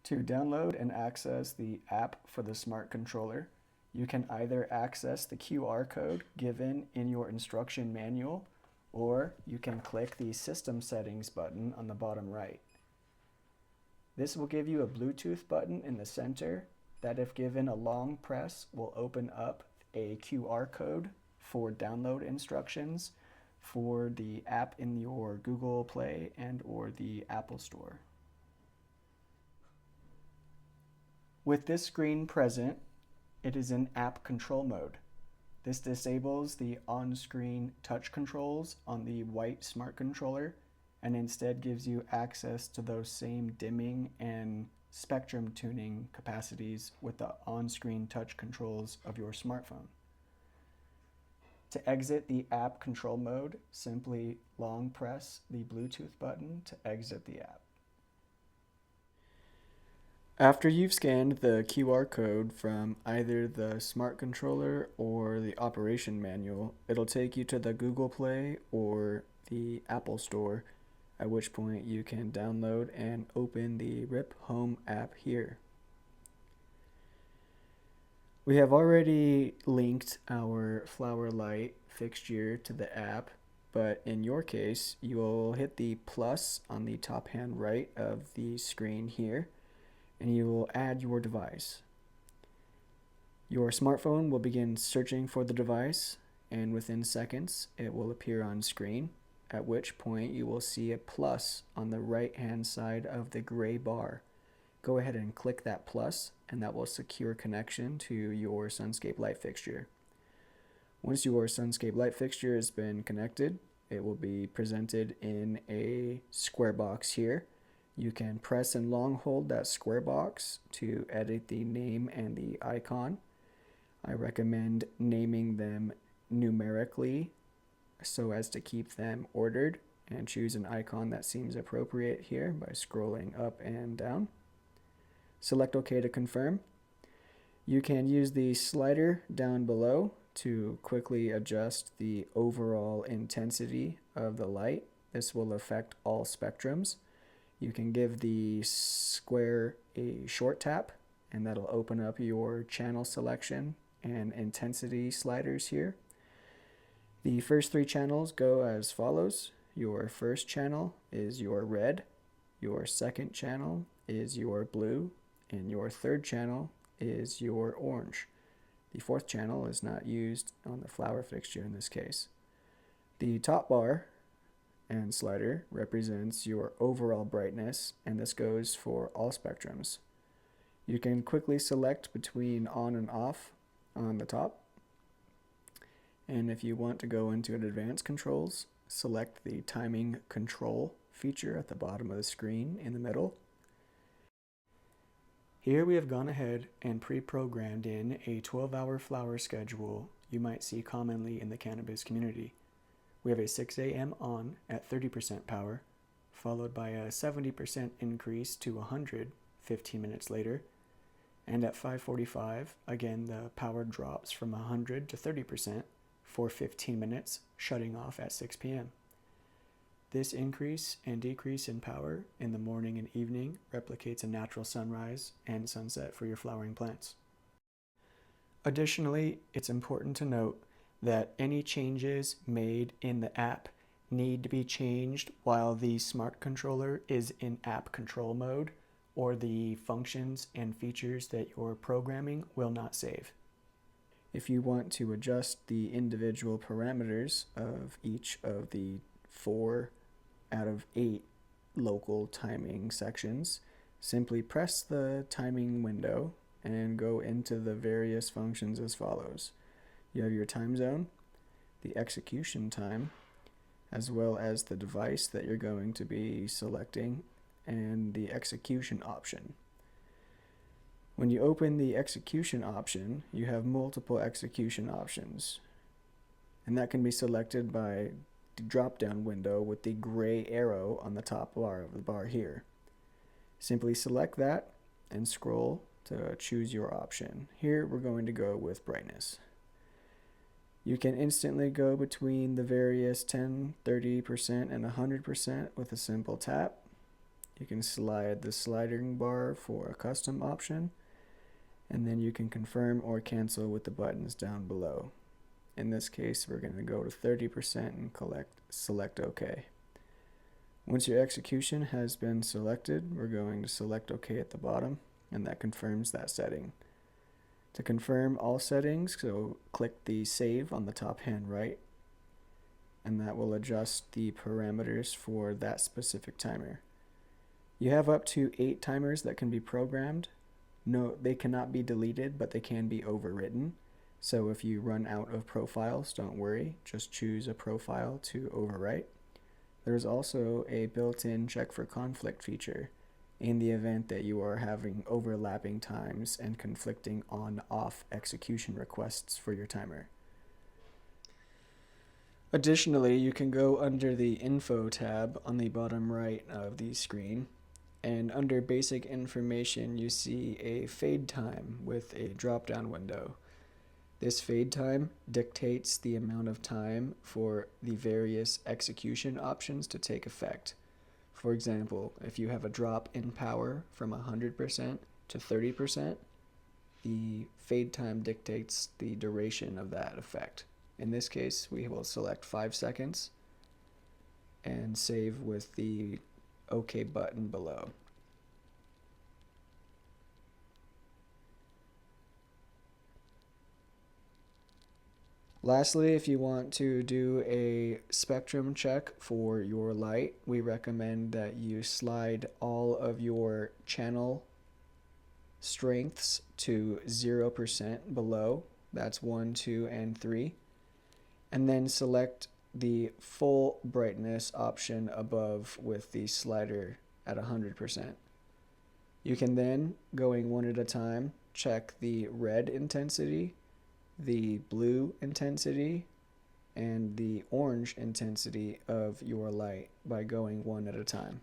To download and access the app for the smart controller, you can either access the QR code given in your instruction manual, or you can click the System Settings button on the bottom right. This will give you a Bluetooth button in the center that, if given a long press, will open up a QR code for download instructions for the app in your Google Play and or the Apple Store. With this screen present, it is in app control mode. This disables the on-screen touch controls on the white smart controller and instead gives you access to those same dimming and spectrum tuning capacities with the on-screen touch controls of your smartphone. To exit the app control mode, simply long press the Bluetooth button to exit the app. After you've scanned the QR code from either the smart controller or the operation manual, it'll take you to the Google Play or the Apple Store, at which point you can download and open the RippHome app here. We have already linked our flower light fixture to the app, but in your case, you will hit the plus on the top hand right of the screen here, and you will add your device. Your smartphone will begin searching for the device, and within seconds it will appear on screen, at which point you will see a plus on the right hand side of the gray bar. Go ahead and click that plus, and that will secure connection to your Sunscape light fixture. Once your Sunscape light fixture has been connected, it will be presented in a square box here. You can press and long hold that square box to edit the name and the icon. I recommend naming them numerically so as to keep them ordered, and choose an icon that seems appropriate here by scrolling up and down. Select OK to confirm. You can use the slider down below to quickly adjust the overall intensity of the light. This will affect all spectrums. You can give the square a short tap, and that'll open up your channel selection and intensity sliders here. The first three channels go as follows. Your first channel is your red, your second channel is your blue, and your third channel is your orange. The fourth channel is not used on the flower fixture in this case. The top bar and slider represents your overall brightness, and this goes for all spectrums. You can quickly select between on and off on the top, and if you want to go into advanced controls, select the timing control feature at the bottom of the screen in the middle. Here we have gone ahead and pre-programmed in a 12-hour flower schedule you might see commonly in the cannabis community. We have a 6 a.m. on at 30% power, followed by a 70% increase to 100 15 minutes later, and at 5:45, again the power drops from 100 to 30% for 15 minutes, shutting off at 6 p.m. This increase and decrease in power in the morning and evening replicates a natural sunrise and sunset for your flowering plants. Additionally, it's important to note that any changes made in the app need to be changed while the smart controller is in app control mode, or the functions and features that you're programming will not save. If you want to adjust the individual parameters of each of the 4 out of 8 local timing sections, simply press the timing window and go into the various functions as follows. You have your time zone, the execution time, as well as the device that you're going to be selecting, and the execution option. When you open the execution option, you have multiple execution options, and that can be selected by the drop-down window with the gray arrow on the top bar of the bar here. Simply select that and scroll to choose your option. Here we're going to go with brightness. You can instantly go between the various 10, 30%, and 100% with a simple tap. You can slide the sliding bar for a custom option, and then you can confirm or cancel with the buttons down below. In this case, we're going to go to 30% and select OK. Once your execution has been selected, we're going to select OK at the bottom, and that confirms that setting. To confirm all settings, so click the save on the top hand right, and that will adjust the parameters for that specific timer. You have up to 8 timers that can be programmed. No, they cannot be deleted, but they can be overwritten. So if you run out of profiles, don't worry, just choose a profile to overwrite. There's also a built-in check for conflict feature in the event that you are having overlapping times and conflicting on-off execution requests for your timer. Additionally, you can go under the Info tab on the bottom right of the screen, and under Basic Information you see a fade time with a drop-down window. This fade time dictates the amount of time for the various execution options to take effect. For example, if you have a drop in power from 100% to 30%, the fade time dictates the duration of that effect. In this case, we will select 5 seconds and save with the OK button below. Lastly, if you want to do a spectrum check for your light, we recommend that you slide all of your channel strengths to 0% below. That's 1, 2, and 3. And then select the full brightness option above with the slider at 100%. You can then, going one at a time, check the red intensity, the blue intensity, and the orange intensity of your light by going one at a time.